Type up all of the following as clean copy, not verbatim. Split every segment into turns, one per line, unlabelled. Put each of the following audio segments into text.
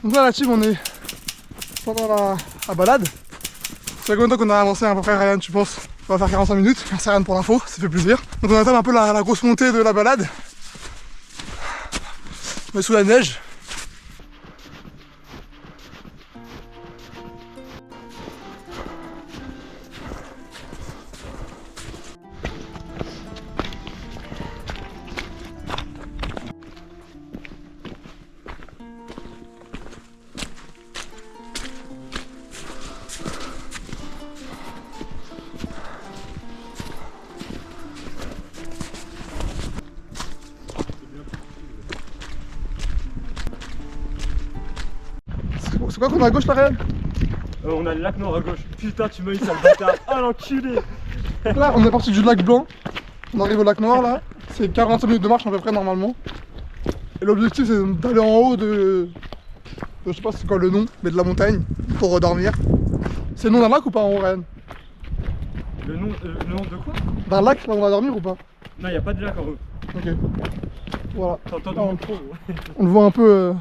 Donc là la team on est pendant la balade. Ça fait combien de temps qu'on a avancé à peu près, Ryan, tu penses? On va faire 45 minutes, merci Ryan pour l'info, ça fait plaisir. Donc on attend un peu la grosse montée de la balade. On est sous la neige. C'est quoi qu'on a à gauche là, Ryan?
On a le lac Noir à gauche. Putain, tu m'as eu sale bâtard. Ah l'enculé.
Là on est parti du lac Blanc. On arrive au lac Noir là. C'est 45 minutes de marche à peu près normalement. Et l'objectif c'est d'aller en haut de... Je sais pas c'est quoi le nom, mais de la montagne pour dormir. C'est le nom d'un lac ou pas en haut, Ryan?
Le nom de quoi?
D'un lac là où on va dormir ou pas?
Non, y a pas de lac en haut.
Ok. Voilà.
T'entends
Non,
mon trop.
on le voit un peu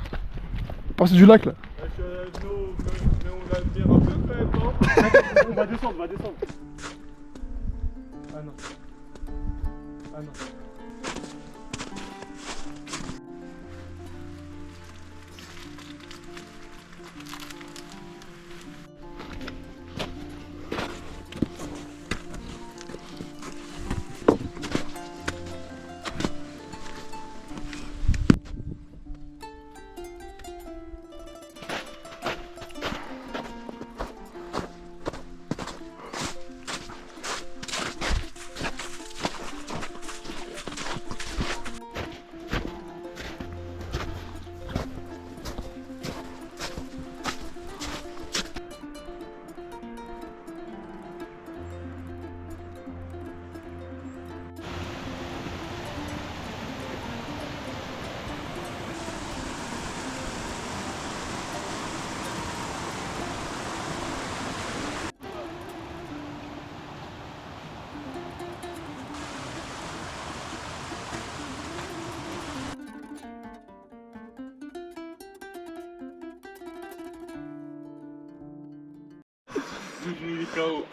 partir du lac là.
Mais on va venir un peu quand même, non? On va descendre, Ah non. Ah non. Il est KO.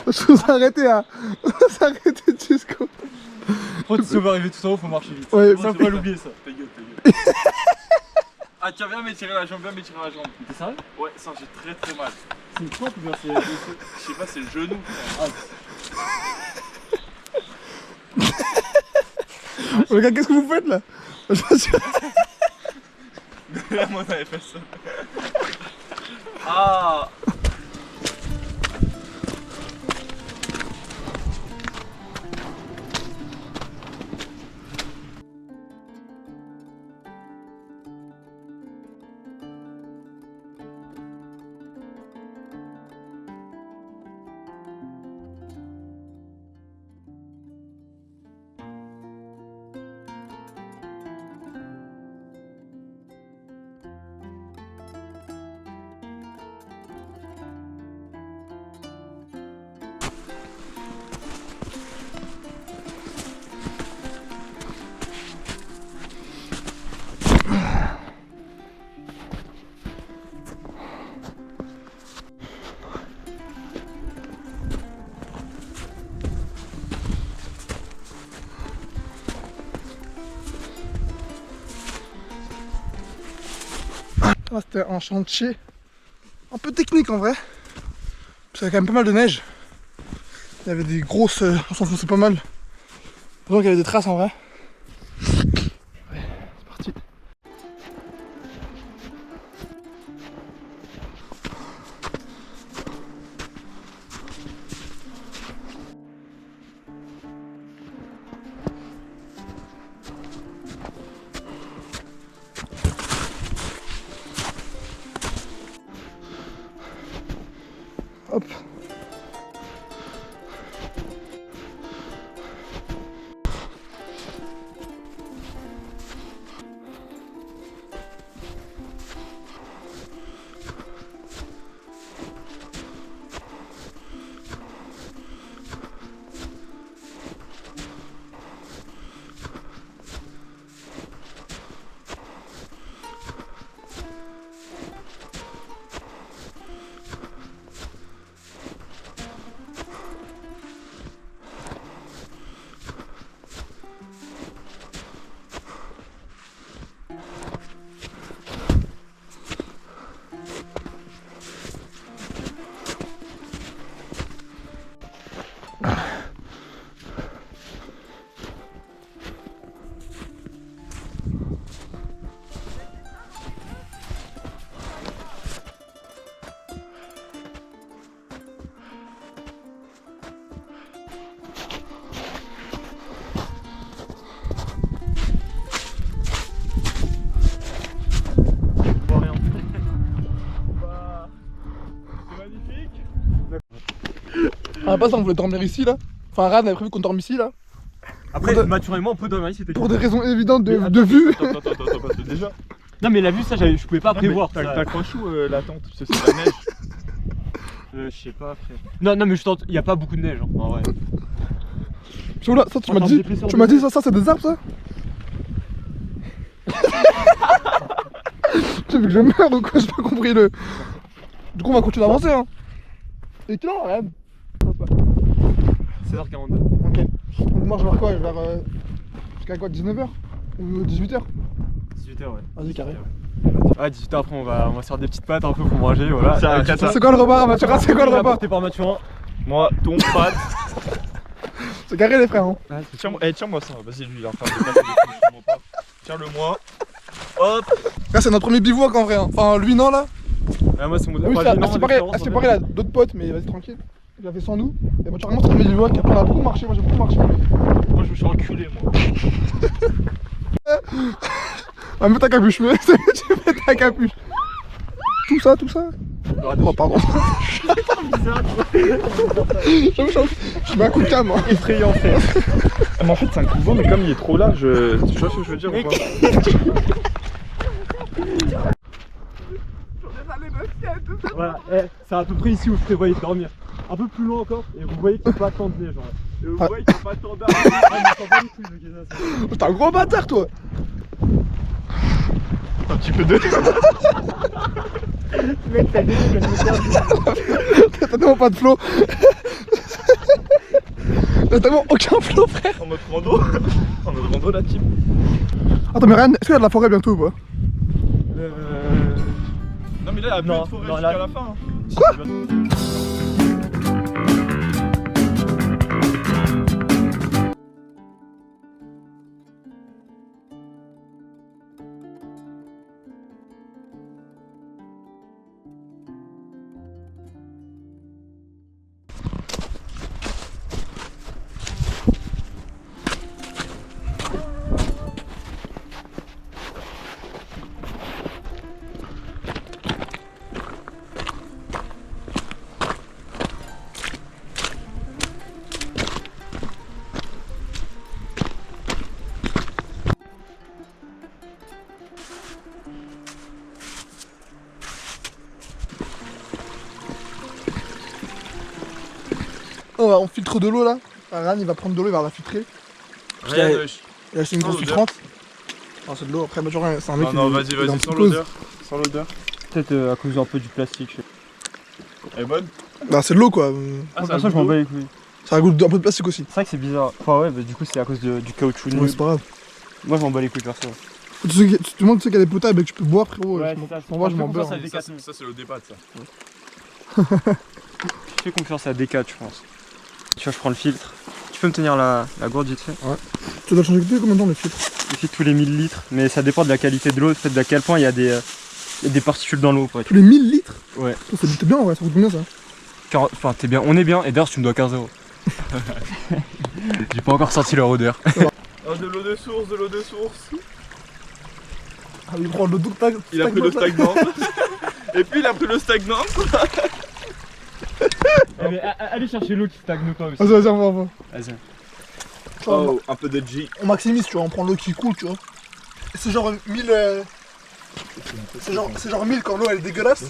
Je vous arrêter à... On s'est arrêté jusqu'au...
Quand tu vas arriver tout en haut, faut marcher vite.
Ouais,
ça faut pas l'oublier ça. Ta gueule. Ah tiens, viens m'étirer la jambe, T'es sérieux? Ouais, ça j'ai très mal. C'est une crampe ou bien c'est... Je sais pas, c'est le genou.
Les gars, qu'est-ce que vous faites là?
Là, moi, t'avais fait ça. Ah.
Là, c'était un chantier un peu technique en vrai. Parce qu'il y avait quand même pas mal de neige. Il y avait des grosses. On s'enfonçait pas mal. Donc il y avait des traces en vrai. Ouais, c'est parti. Hop. À la base, on voulait dormir ici là. Enfin, Ran avait prévu qu'on dorme ici là.
Après, naturellement, on peut dormir ici.
Pour des raisons évidentes de vue.
Attends, déjà.
Non, mais la vue, ça, je pouvais pas prévoir.
T'as accroché où la tente? Parce que c'est la neige.
Je sais pas, frère. Non, mais je tente. Y a pas beaucoup de neige, hein, en vrai.
Tu vois là, ça, tu m'as dit ça c'est des arbres ça? Tu veux que je meure ou quoi? J'ai pas compris le. Du coup, on va continuer d'avancer hein. Et quelle heure là?
16h42.
Ok. Donc, moi, je vais vers quoi? Jusqu'à quoi? 19h? Ou 18h?
18h, ouais.
Vas-y, carré.
Ah, 18h après, on va se faire des petites pâtes un peu pour manger, voilà.
C'est quoi le repas, Mathurin? C'est quoi le repas?
Apporté par Mathurin.
Moi, ton pâte.
C'est carré les frères hein.
Tiens-moi ça. Vas-y, lui, il est en train de passer des couches. Tiens-le-moi. Hop.
Là, c'est notre premier bivouac en vrai. Hein. Enfin, lui, non là.
Ah, moi, c'est mon
Ah oui, c'est séparé là, d'autres potes, mais vas-y, tranquille. Il a fait sans nous. Et moi, tu vraiment, c'est le premier bivouac. Après, on a beaucoup marché. Moi, j'ai beaucoup marché.
Moi, je me suis reculé, moi.
Ah, mets ta capuche, tu mets ta capuche. Tout ça. Oh, pardon. Je mets un coup de cam. Hein.
Effrayant, frère. Mais en fait, c'est un coup de vent, mais comme il est trop large, tu vois ce que je veux dire ou pas?
Voilà, c'est à peu près ici où je prévoyais de dormir. Un peu plus loin encore, et vous voyez qu'il n'y a pas tant de neige. Et vous voyez qu'il n'y a pas tant d'arbres.
T'es un gros bâtard, toi.
Un petit peu de.
Mec, t'as
T'as tellement pas de flow. T'as tellement aucun flow, frère.
En mode rando. En mode rando, la team.
Attends, mais Ryan, est-ce qu'il y a de la forêt bientôt ou pas?
Non, mais là, il y a plus de forêt jusqu'à la fin. Hein.
Quoi? On filtre de l'eau là. Ryan il va prendre de l'eau, il va la filtrer. Il a acheté une grosse filtrante. Ah, c'est de l'eau, après c'est un mec
Non, vas-y, sans l'odeur. Sans l'odeur.
Peut-être à cause un peu du plastique.
Elle est bonne?
Bah c'est de l'eau quoi.
Ah, ça, je m'en bats les couilles.
Ça a goût un peu de plastique aussi.
C'est vrai que c'est bizarre. Enfin, ouais, bah, du coup, c'est à cause du caoutchouc.
Ouais, c'est pas grave.
Moi, je m'en bats les couilles perso.
Tu sais qu'il y a des potables et que tu peux boire, frérot.
Ouais,
je
c'est ça,
m'en vais, je m'en beurre.
ça,
hein.
Ça c'est le débat ça.
Je fais confiance à Decat, je pense. Tu vois, je prends le filtre. Tu peux me tenir la gourde vite fait?
Tu dois changer depuis combien de temps les filtres?
Le filtre tous les 1000 litres, mais ça dépend de la qualité de l'eau, peut-être d'à quel point il y a des particules dans l'eau.
Tous les 1000 litres?
Ouais.
T'es bien, ouais, ça coûte combien ça?
Enfin, t'es bien, on est bien, et d'ailleurs, tu me dois 15 €. J'ai pas encore senti leur odeur.
Oh, de l'eau de source, de l'eau de source.
Ah, il prend le stag.
Il a pris le stagnant. Et puis il a pris le stagnant.
Allez chercher l'eau qui stagne pas aussi.
Vas-y, on va.
Vas-y.
Oh, un peu de G.
On maximise, tu vois, on prend l'eau qui coule, tu vois. Et c'est genre 1000. C'est genre 1000 quand l'eau elle est dégueulasse.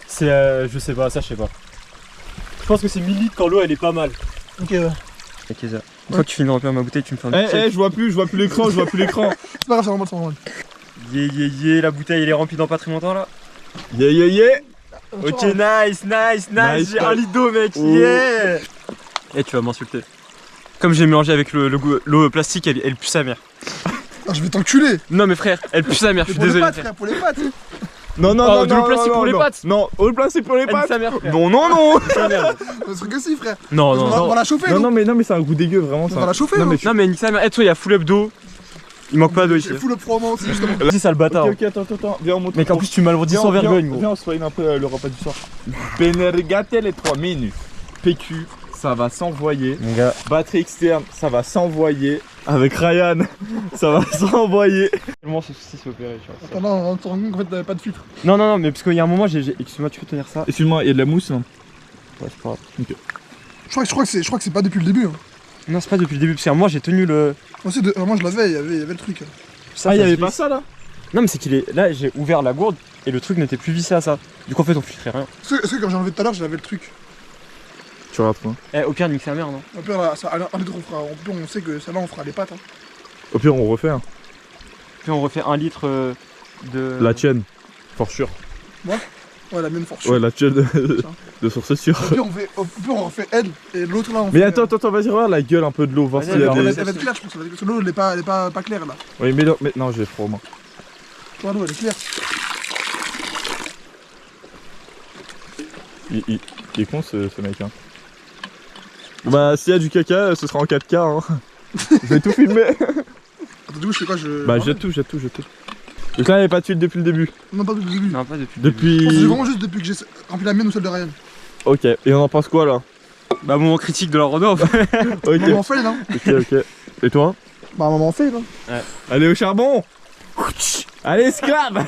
C'est je sais pas, ça je sais pas. Je pense que c'est 1000 litres quand l'eau elle est pas mal.
Ok, ouais.
Ok, ça. Une fois que tu finis de remplir ma bouteille, tu me fais un petit check.
Je vois plus l'écran,
C'est pas grave, c'est normal, c'est normal.
Yeah, la bouteille elle est remplie dans pas très longtemps là.
Yeah.
Ok, nice.
Nice,
J'ai un litre d'eau, mec.
Oh.
Yeah. Et tu vas m'insulter. Comme j'ai mélangé avec l'eau plastique, elle pue sa mère.
Ah, je vais t'enculer.
Non, mais frère, elle pue sa mère, je suis
Pour les
désolé.
pâtes, frère, pour les pâtes.
Non,
Oh, de l'eau plastique pour les pâtes.
Non, eau plastique pour les
Elle pue
pâtes.
sa mère, frère.
Non.
Sa mère.
Un truc aussi, frère.
Non,
On va la chauffer, nous.
Non, mais c'est un goût dégueu, vraiment.
On va la chauffer,
Non,
nous.
mais
Non, mais nique sa mère. Eh, toi, il y a full up d'eau. Il manque pas d'eau ici.
J'ai fou le froment aussi, justement.
C'est ça le bâtard.
Ok, attends. Viens, on monte.
Mec, en plus, tu m'alourdis sans vergogne, gros.
Viens, on soigne un peu le repas du soir. Benergate les 3 minutes. PQ, ça va s'envoyer.
Mon gars.
Batterie externe, ça va s'envoyer. Avec Ryan, ça va s'envoyer.
Tellement ce souci s'est opéré, tu vois.
Attends, non, on se rend compte qu'en fait, t'avais pas de filtre.
Non, mais parce qu'il y a un moment, excuse-moi, tu peux tenir ça?
Excuse-moi, il y a de la mousse là.
Ouais, c'est pas grave.
Je crois que c'est pas depuis le début. Hein.
Non, c'est pas depuis le début, parce que moi j'ai tenu le.
Moi, je l'avais, il y avait le truc.
Ça,
Il y
ça
avait
se
pas
visse.
ça là.
Non, mais c'est qu'il est. Là, j'ai ouvert la gourde et le truc n'était plus vissé à ça. Du coup, en fait, on filtrait rien.
Est-ce que quand j'ai enlevé tout à l'heure, j'avais le truc.
Tu regardes quoi?
Eh, au pire, nique sa mère, non?
Au pire, là, un litre, on sait que celle-là, on fera les pâtes. Hein.
Au pire, on refait. Hein.
Puis on refait 1 litre de.
La tienne, for sure.
Ouais, la mienne, force.
Ouais, la tienne de source sûre.
Au pire, on refait elle et l'autre là, on
Mais
fait.
attends, vas-y, regarde la gueule un peu de l'eau, voir
Vas-y,
s'il y a
alors,
des.
Elle va être claire, je pense. Parce que l'eau, elle est pas claire là.
Oui, mais non, j'ai froid, moi.
Tu vois, l'eau, elle est claire.
Il est con ce mec, hein. Bah, s'il y a du caca, ce sera en 4K, hein. Je vais tout filmer.
Attends, du coup, je fais quoi?
Bah, jette tout. Donc là, il n'y avait pas de tuile depuis le début.
Non, pas depuis le début.
Non, pas depuis. le début.
Je pense que c'est
Depuis.
vraiment juste depuis que j'ai rempli la mienne ou celle de Ryan.
Ok, et on en pense quoi là?
Bah, moment critique de la rando, en fait.
Ok,
Maman fail, hein.
ok. Et toi?
Bah, maman fail, hein.
Allez au charbon. Allez, esclave.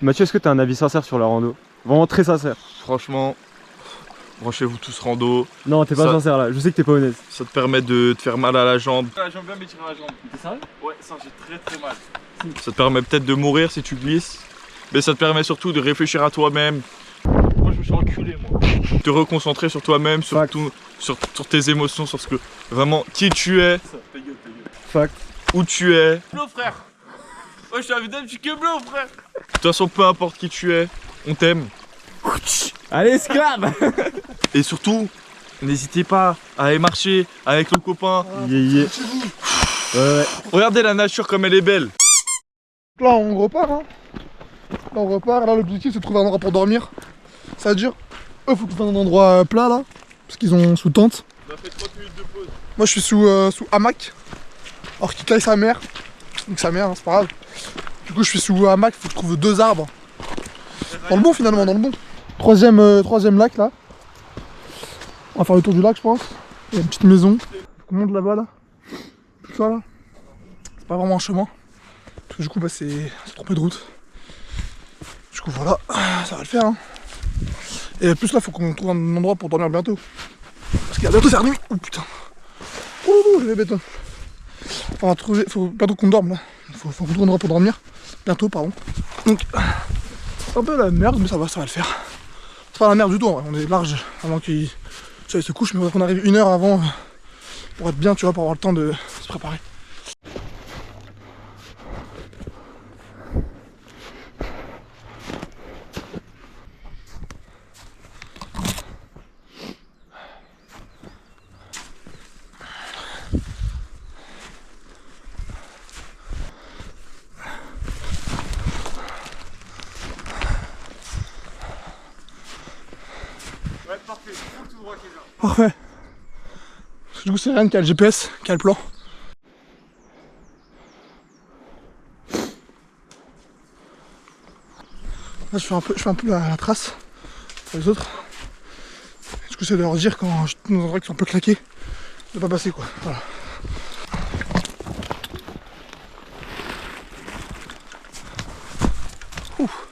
Mathieu, est-ce que t'as un avis sincère sur la rando? Vraiment très sincère.
Franchement, branchez-vous tous rando.
Non, t'es pas
Ça-
sincère là, je sais que t'es pas honnête.
Ça te permet de te faire mal à la jambe.
J'aime bien m'étirer la jambe.
T'es sérieux?
Ouais, ça j'ai très mal.
Ça te permet peut-être de mourir si tu glisses. Mais ça te permet surtout de réfléchir à toi-même.
Moi je me suis enculé moi.
Te reconcentrer sur toi-même, sur,
Fact.
sur tes émotions, sur ce que vraiment qui tu es,
Ça, ta gueule.
Fact.
où tu es.
Bleu frère. Ouais, je suis invité, je suis que bleu frère.
De toute façon, peu importe qui tu es, on t'aime. Allez, esclave. Et surtout, n'hésitez pas à aller marcher avec nos copains.
Yeah.
Chez vous.
Ouais.
Regardez la nature comme elle est belle.
Là, on repart, hein. Là, on repart. Là, l'objectif, c'est de trouver un endroit pour dormir. Ça dure. Eux, faut qu'ils trouvent un endroit plat, là. Parce qu'ils ont sous tente.
On a fait 30 minutes de pause.
Moi, je suis sous hamac. Alors qu'il caille sa mère. Donc, sa mère, hein, c'est pas grave. Du coup, je suis sous hamac. Faut que je trouve 2 arbres. Dans le bon, finalement, dans le bon. Troisième lac, là. On va faire le tour du lac, je pense. Il y a une petite maison. On monte là-bas, là. Tout ça, là. C'est pas vraiment un chemin. Parce que du coup, bah, c'est trop peu de route. Du coup, voilà. Ça va le faire, hein. Et plus là, faut qu'on trouve un endroit pour dormir bientôt. Parce qu'il y a bientôt faire nuit. Oh putain. Ouh, j'ai les bétons. On va trouver. Faut bientôt qu'on dorme là. Faut qu'on trouve un endroit pour dormir. Bientôt, pardon. Donc, c'est un peu la merde, mais ça va le faire. C'est pas la merde du tout, hein. On est large avant qu'il se couche, mais on arrive 1 heure avant pour être bien, tu vois, pour avoir le temps de se préparer. Parfait. Du coup c'est Ryan qui a le GPS, qui a le plan. Là je fais un peu la trace pour les autres. Du coup c'est de leur dire quand je suis dans un endroit qui sont un peu claqués, de pas passer quoi. Voilà. Ouf.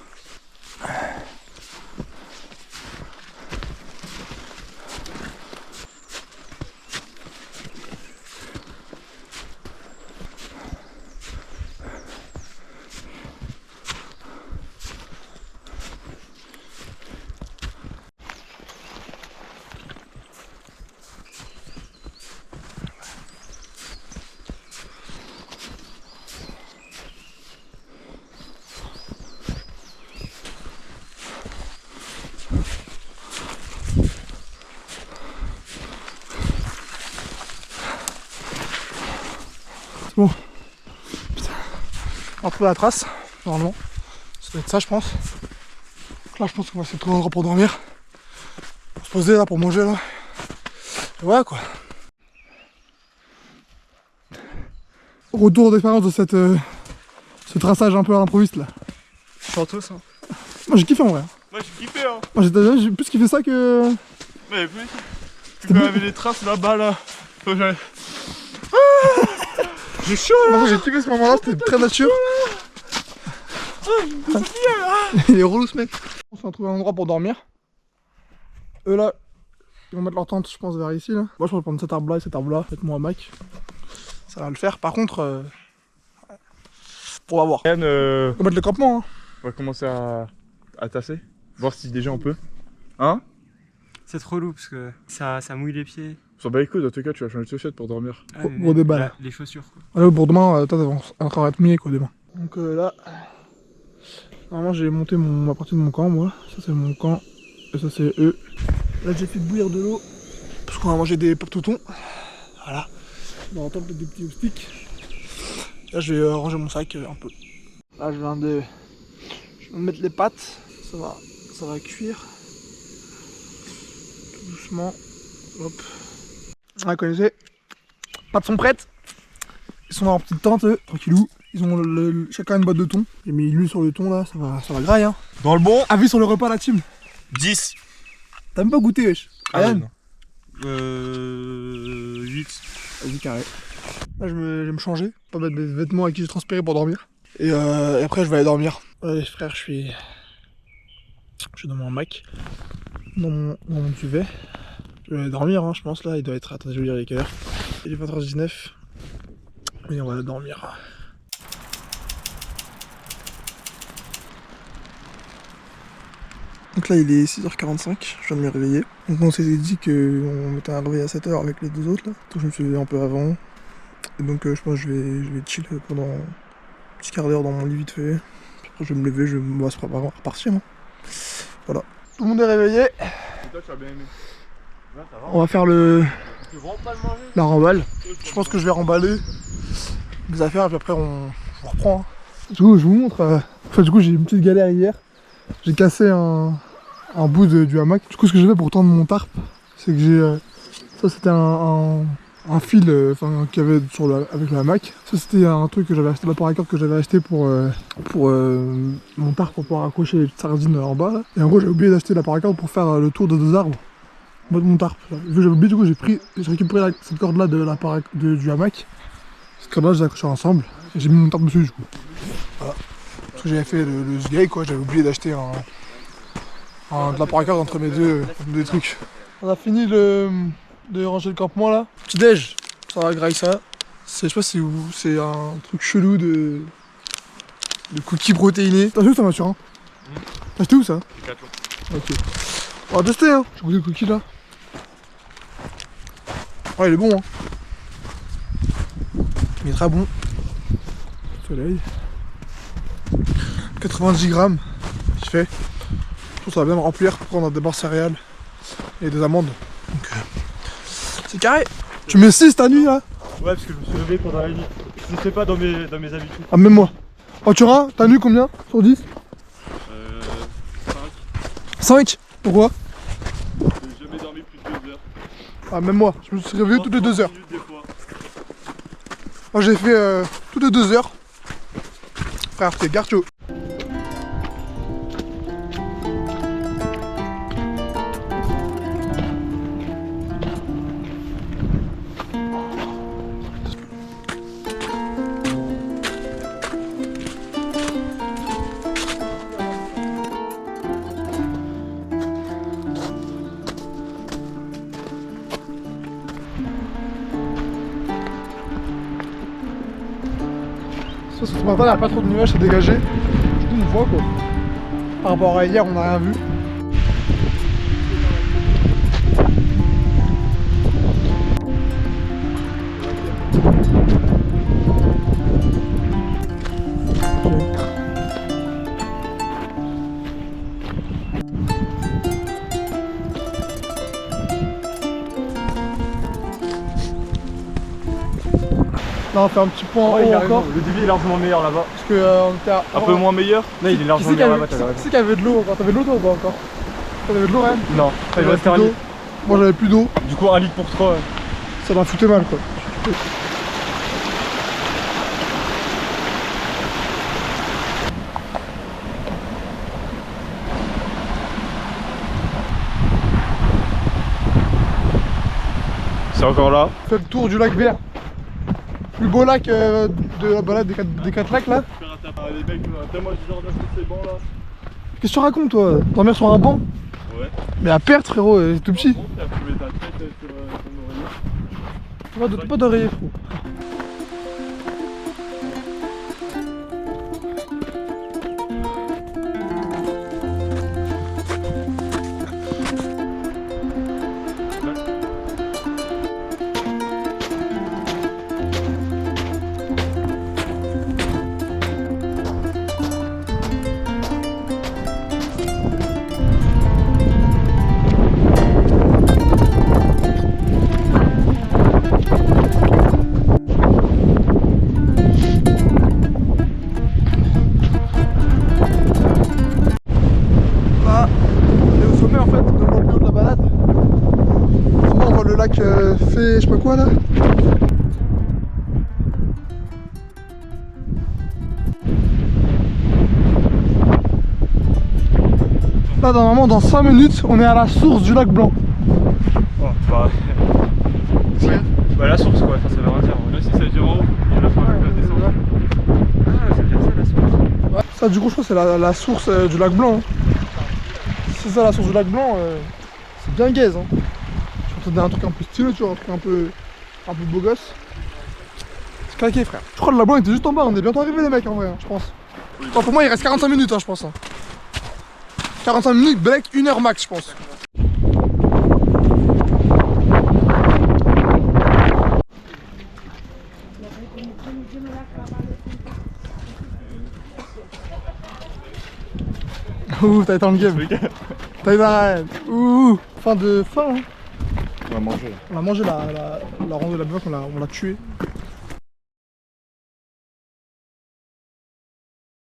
Bon, putain, un peu la trace, normalement, ça doit être ça je pense. Donc là je pense qu'on va essayer de trouver un endroit pour dormir, pour se poser là, pour manger là. Et voilà quoi. Retour d'expérience de ce traçage un peu à l'improviste là.
Chantos, hein.
Moi j'ai kiffé en vrai.
Moi j'ai kiffé hein.
Moi j'ai plus kiffé ça que...
Mais plus. Tu peux avait les traces là-bas là. Faut que j'aille.
J'ai chaud là. J'ai kiffé ce moment là, c'était très nature. Il est relou ce mec. On va trouver un endroit pour dormir. Eux là, ils vont mettre leur tente je pense vers ici là. Moi je vais prendre cet arbre là et cet arbre là, avec mon hamac. Ça va le faire. Par contre, on va voir.
Ryan,
On va mettre le campement hein.
on va commencer à tasser. Voir si déjà on peut. Hein?
C'est trop lourd parce que ça mouille les pieds.
On s'en bat les couilles, dans tous les cas tu vas changer de chaussette pour dormir.
Ah,
Gros débat là.
Les chaussures quoi.
Allez, pour demain, toi ça va encore être mouillé quoi demain. Donc là, normalement j'ai monté ma partie de mon camp moi. Ça c'est mon camp et ça c'est eux. Là j'ai fait bouillir de l'eau parce qu'on va manger des pop toutons. Voilà. On va entendre des petits moustiques. Là je vais ranger mon sac un peu. Là je viens de mettre les pâtes. Ça va cuire. Tout doucement. Hop. Ah, vous connaissez. Pâtes sont prêtes. Ils sont dans leur petite tente, eux, tranquillou. Ils ont chacun une boîte de thon. J'ai mis l'huile sur le thon là, ça va grailler hein.
Dans le bon,
Avis sur le repas la team.
10.
T'as même pas goûté wesh. Ryan.
8.
Vas-y carré. Là je vais me changer, pas mettre mes vêtements avec qui j'ai transpiré pour dormir. Et après je vais aller dormir. Ouais frère, je suis dans mon hamac, dans mon duvet. Je vais aller dormir hein, je pense là, il doit être... Attendez, je vais lire les heures. Il est 20h19. Et on va aller dormir. Donc là il est 6h45, je viens de me réveiller. Donc on s'est dit qu'on mettait un réveil à 7h avec les deux autres là. Donc je me suis levé un peu avant. Et donc je pense que je vais chill pendant un petit quart d'heure dans mon lit vite fait. Puis après je vais me lever, on va se préparer à repartir. Hein. Voilà. Tout le monde est réveillé.
Et toi tu as bien aimé. Ouais, ça va.
On va faire la remballe. Je pense que je vais remballer les affaires et puis après on reprend. Hein. Du coup je vous montre. Enfin du coup j'ai eu une petite galère hier. J'ai cassé un bout du hamac. Du coup ce que j'ai fait pour tendre mon tarp, c'est que j'ai... ça c'était un fil qu'il y avait avec le hamac. Ça c'était un truc que j'avais acheté, l'apport à corde que j'avais acheté pour mon tarp pour pouvoir accrocher les petites sardines en bas. Là. Et en gros j'ai oublié d'acheter l'apport à corde pour faire le tour de 2 arbres. En mode mon tarp. Vu que j'avais oublié, du coup j'ai récupéré cette corde là du hamac. Cette corde là j'ai accroché ensemble et j'ai mis mon tarp dessus du coup. Voilà. Parce que j'avais fait le sgay quoi, j'avais oublié d'acheter de l'apport à corde entre mes deux trucs. On a fini de ranger le campement là. Petit déj, ça va grailler ça. Je sais pas si c'est un truc chelou de cookies protéinés. T'as acheté où ça Mathurin? T'as acheté où ça? Ok. On va tester hein. J'ai goûté le cookie là. Ouais il est bon hein. Il est très bon. Soleil. 90 grammes. Je fais. Je trouve ça va bien me remplir pour prendre des barres céréales et des amandes. Donc c'est carré. Tu mets 6 ta nuit là?
Ouais parce que je me suis levé pendant la nuit. Je sais pas dans mes habitudes.
Ah même moi. Mathurin, t'as nu combien sur 10?
5.
5. Pourquoi?
J'ai jamais dormi plus de 2 heures.
Ah, même moi, je me suis réveillé toutes les 2 heures.
Des fois.
Moi j'ai fait toutes les 2 heures. Frère, t'es garcho. Ce matin, il n'y a pas trop de nuages, c'est dégagé. Du coup, on voit quoi. Par rapport à hier, on n'a rien vu. Là, on fait un petit point en haut encore.
Le débit est largement meilleur là-bas.
Parce que on était à.
Un peu moins meilleur.
Là, il est largement meilleur là-bas, t'as raison.
Qui c'est qu'il y avait de l'eau encore? T'avais de l'eau toi ou pas encore? T'avais de l'eau rien?
Non, il me reste un litre.
Moi j'avais plus d'eau.
Du coup, 1 litre pour 3.
Ça m'a foutu mal quoi.
C'est encore là.
On fait le tour du lac vert. Plus beau lac de la balade des 4 lacs là.
Les mecs, moi je dors sur ces bancs là.
Qu'est-ce que tu racontes toi? Dormir sur un banc?
Ouais.
Mais à perte frérot, c'est tout petit.
Tu mets ta tête sur ton oreiller.
Pas d'oreiller frérot. Fait je sais pas quoi là. Là normalement dans 5 minutes on est à la source du lac Blanc.
Oh, bah. Ouais. Bah la source quoi, ça veut rien dire.
Là si ça dure en haut, il y a la fin de la descente.
Ah, ça veut dire ça la source.
Ouais. Ça du coup je crois que c'est la source du lac Blanc. Hein. C'est ça la source du lac Blanc, c'est bien gaze. Hein. Je m'attendais à un truc un peu stylé, tu vois, un truc un peu beau gosse. C'est claqué frère. Je crois que le lac Blanc était juste en bas, on est bientôt arrivés les mecs en vrai, hein, je pense. Enfin, pour moi il reste 45 minutes hein, je pense. Hein. 45 minutes, Belek, 1 heure max je pense. Ouh, t'as éteint le game. T'as éteint. Ouh, fin. Hein.
On va manger là.
On a mangé la ronde de la bœuf, on l'a tué.